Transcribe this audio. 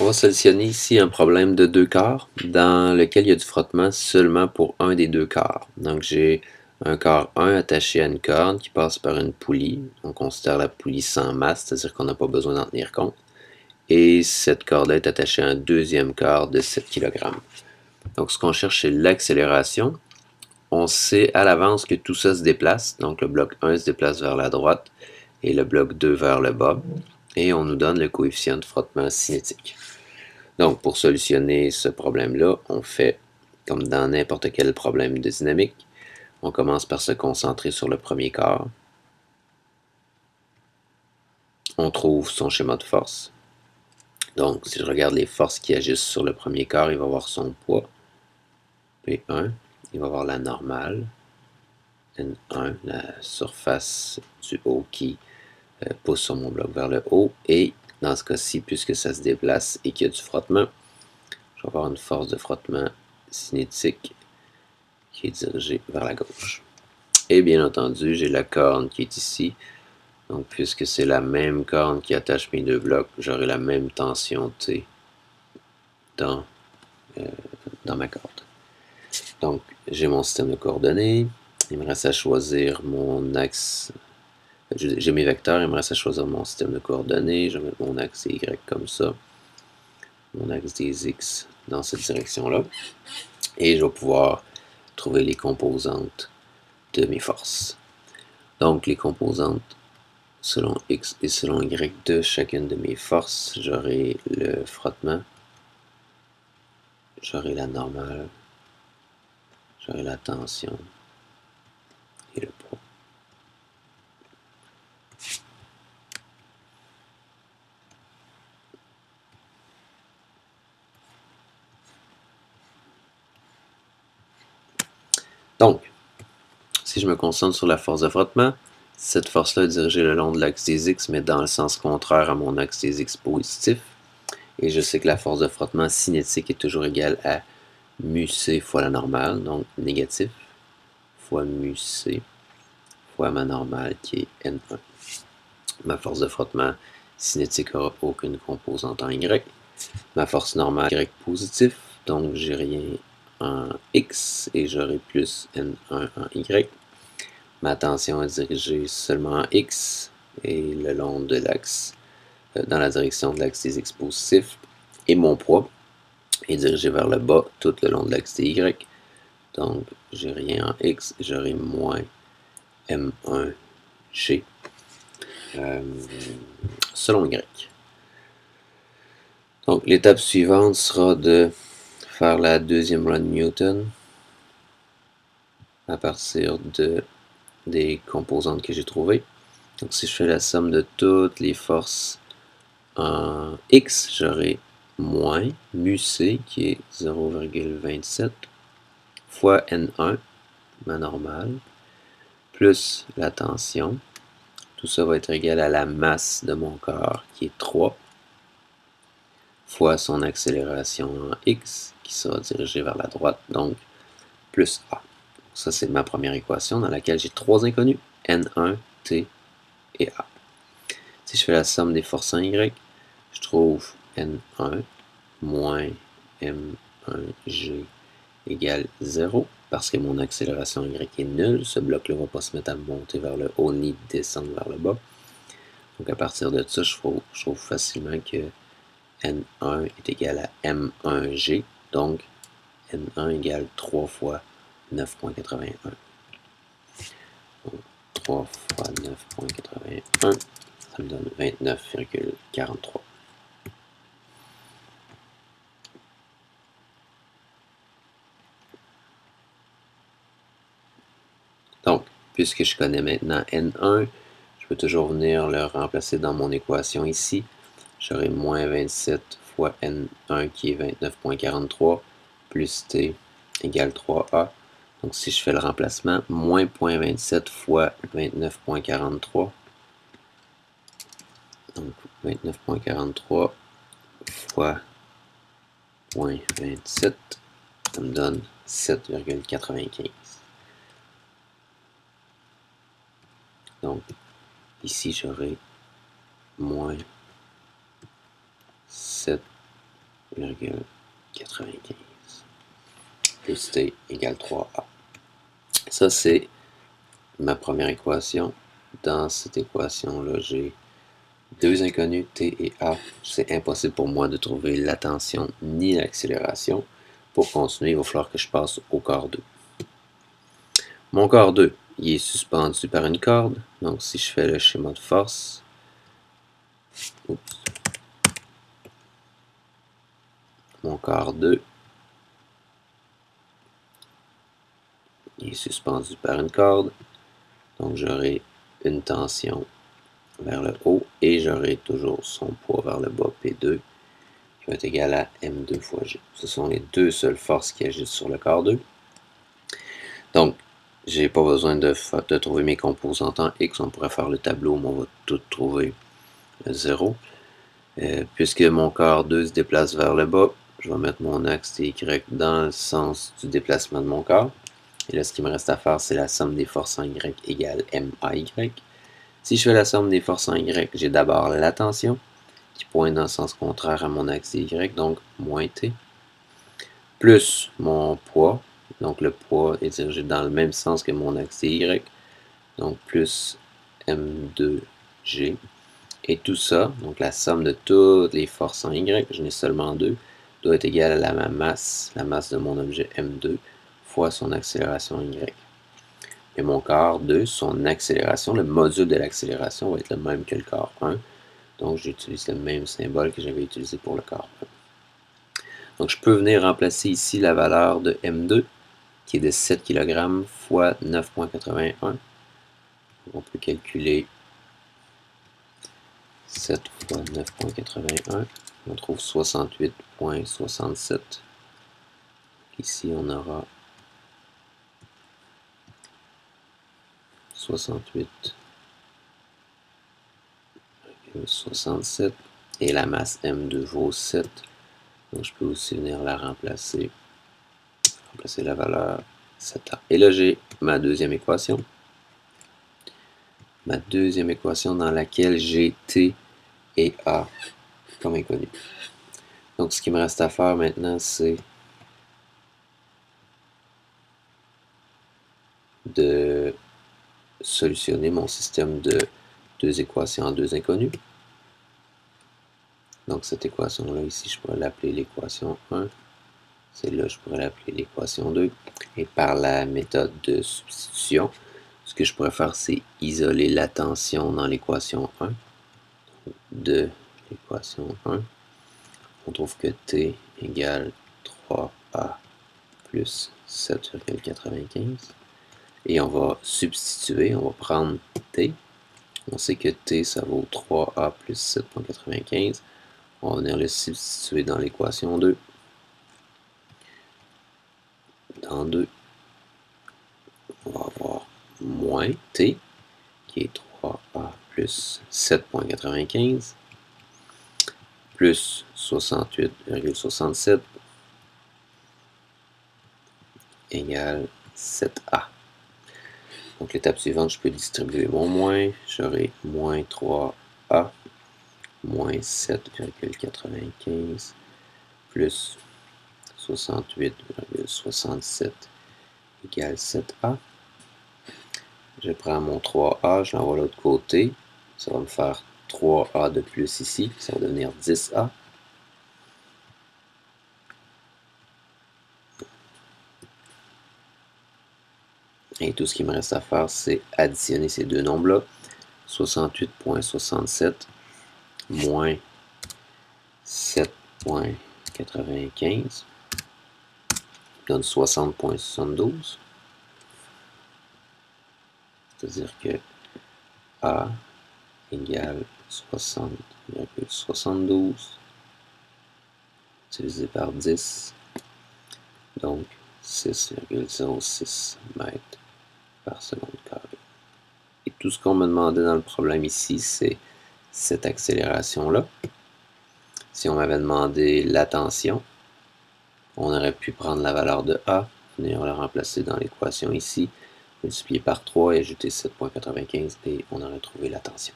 On va solutionner ici un problème de 2 quarts dans lequel il y a du frottement seulement pour un des 2 quarts. Donc j'ai un quart 1 attaché à une corde qui passe par une poulie. On considère la poulie sans masse, c'est-à-dire qu'on n'a pas besoin d'en tenir compte. Et cette corde-là est attachée à un deuxième quart de 7 kg. Donc ce qu'on cherche, c'est l'accélération. On sait à l'avance que tout ça se déplace. Donc le bloc 1 se déplace vers la droite et le bloc 2 vers le bas. Et on nous donne le coefficient de frottement cinétique. Donc, pour solutionner ce problème-là, on fait comme dans n'importe quel problème de dynamique. On commence par se concentrer sur le premier quart. On trouve son schéma de force. Donc, si je regarde les forces qui agissent sur le premier quart, il va avoir son poids, P1. Il va avoir la normale, N1, la surface du haut qui pousse sur mon bloc vers le haut. Et dans ce cas-ci, puisque ça se déplace et qu'il y a du frottement, je vais avoir une force de frottement cinétique qui est dirigée vers la gauche. Et bien entendu, j'ai la corne qui est ici. Donc, puisque c'est la même corne qui attache mes deux blocs, j'aurai la même tension T dans, euh, dans ma corde. Donc, j'ai mon système de coordonnées. Il me reste à choisir mon axe. J'ai mes vecteurs, il me reste à choisir mon système de coordonnées. Je vais mettre mon axe Y comme ça. Mon axe des X dans cette direction-là. Et je vais pouvoir trouver les composantes de mes forces. Donc, les composantes selon X et selon Y de chacune de mes forces, j'aurai le frottement, j'aurai la normale, j'aurai la tension et le poids. Donc, si je me concentre sur la force de frottement, cette force-là est dirigée le long de l'axe des X, mais dans le sens contraire à mon axe des X positif. Et je sais que la force de frottement cinétique est toujours égale à mu C fois la normale, donc négatif, fois mu C fois ma normale qui est N1. Ma force de frottement cinétique n'aura aucune composante en Y. Ma force normale Y positif, donc j'ai rien en X et j'aurai plus N1 en Y. Ma tension est dirigée seulement en X et le long de l'axe, dans la direction de l'axe des X positifs. Et mon poids est dirigé vers le bas tout le long de l'axe des Y. Donc j'ai rien en X, j'aurai moins M1G selon Y. Donc l'étape suivante sera de faire la deuxième loi de Newton à partir des composantes que j'ai trouvées. Donc si je fais la somme de toutes les forces en X, j'aurai moins mu C qui est 0,27 fois N1, ma normale, plus la tension. Tout ça va être égal à la masse de mon corps qui est 3 fois son accélération en X qui sera dirigée vers la droite, donc plus A. Ça, c'est ma première équation dans laquelle j'ai trois inconnus, N1, T et A. Si je fais la somme des forces en Y, je trouve N1 moins M1G égale 0 parce que mon accélération Y est nulle. Ce bloc-là ne va pas se mettre à monter vers le haut ni descendre vers le bas. Donc à partir de ça, je trouve facilement que N1 est égal à M1G. Donc N1 égale 3 fois 9,81. Donc 3 fois 9,81, ça me donne 29,43. Donc, puisque je connais maintenant N1, je peux toujours venir le remplacer dans mon équation ici. J'aurai moins 27 fois N1 qui est 29,43 plus T égale 3A. Donc, si je fais le remplacement, moins 0,27 fois 29,43. Donc, 29,43 fois 0,27, ça me donne 7,95. Donc, ici, j'aurai moins 7 7,95 plus t égale 3a. Ça, c'est ma première équation. Dans cette équation-là, j'ai deux inconnus, t et a. C'est impossible pour moi de trouver la tension ni l'accélération. Pour continuer, il va falloir que je passe au corps 2. Mon corps 2, il est suspendu par une corde. Donc, si je fais le schéma de force, mon corps 2, il est suspendu par une corde. Donc, j'aurai une tension vers le haut et j'aurai toujours son poids vers le bas, P2, qui va être égal à M2 fois G. Ce sont les deux seules forces qui agissent sur le corps 2. Donc, j'ai pas besoin de trouver mes composantes en X. On pourrait faire le tableau, mais on va tout trouver 0. Puisque mon corps 2 se déplace vers le bas, je vais mettre mon axe TY dans le sens du déplacement de mon corps. Et là, ce qui me reste à faire, c'est la somme des forces en Y égale MAY. Si je fais la somme des forces en Y, j'ai d'abord la tension, qui pointe dans le sens contraire à mon axe Y, donc moins T, plus mon poids, donc le poids est dirigé dans le même sens que mon axe Y, donc plus M2G. Et tout ça, donc la somme de toutes les forces en Y, je n'ai seulement deux, doit être égale à la masse de mon objet M2 fois son accélération Y. Et mon corps 2, son accélération, le module de l'accélération va être le même que le corps 1. Donc j'utilise le même symbole que j'avais utilisé pour le corps 1. Donc je peux venir remplacer ici la valeur de M2, qui est de 7 kg fois 9,81. On peut calculer 7 fois 9,81. On trouve 68,67. Ici, on aura 68,67. Et la masse M2 vaut 7. Donc, je peux aussi venir la remplacer la valeur 7A. Et là, j'ai ma deuxième équation. Ma deuxième équation dans laquelle j'ai T et A comme inconnus. Donc, ce qui me reste à faire maintenant, c'est de solutionner mon système de deux équations en deux inconnus. Donc, cette équation-là, ici, je pourrais l'appeler l'équation 1. Celle-là, je pourrais l'appeler l'équation 2. Et par la méthode de substitution, ce que je pourrais faire, c'est isoler la tension dans l'équation 1 de l'équation 1. On trouve que T égale 3A plus 7,95. Et on va substituer, on va prendre T. On sait que T, ça vaut 3A plus 7,95. On va venir le substituer dans l'équation 2. Dans 2, on va avoir moins T, qui est 3A plus 7,95, plus 68,67 égale 7A. Donc l'étape suivante, je peux distribuer mon moins. J'aurai moins 3A moins 7,95 plus 68,67 égale 7A. Je prends mon 3A, je l'envoie de l'autre côté. Ça va me faire 3A de plus ici. Ça va devenir 10A. Et tout ce qu'il me reste à faire, c'est additionner ces deux nombres-là. 68,67 moins 7,95 donne 60,72. C'est-à-dire que A égale 60,72 divisé par 10. Donc 6,06 mètres par seconde carrée. Et tout ce qu'on me demandait dans le problème ici, c'est cette accélération-là. Si on m'avait demandé la tension, on aurait pu prendre la valeur de A, venir la remplacer dans l'équation ici, multiplier par 3 et ajouter 7,95 et on aurait trouvé la tension.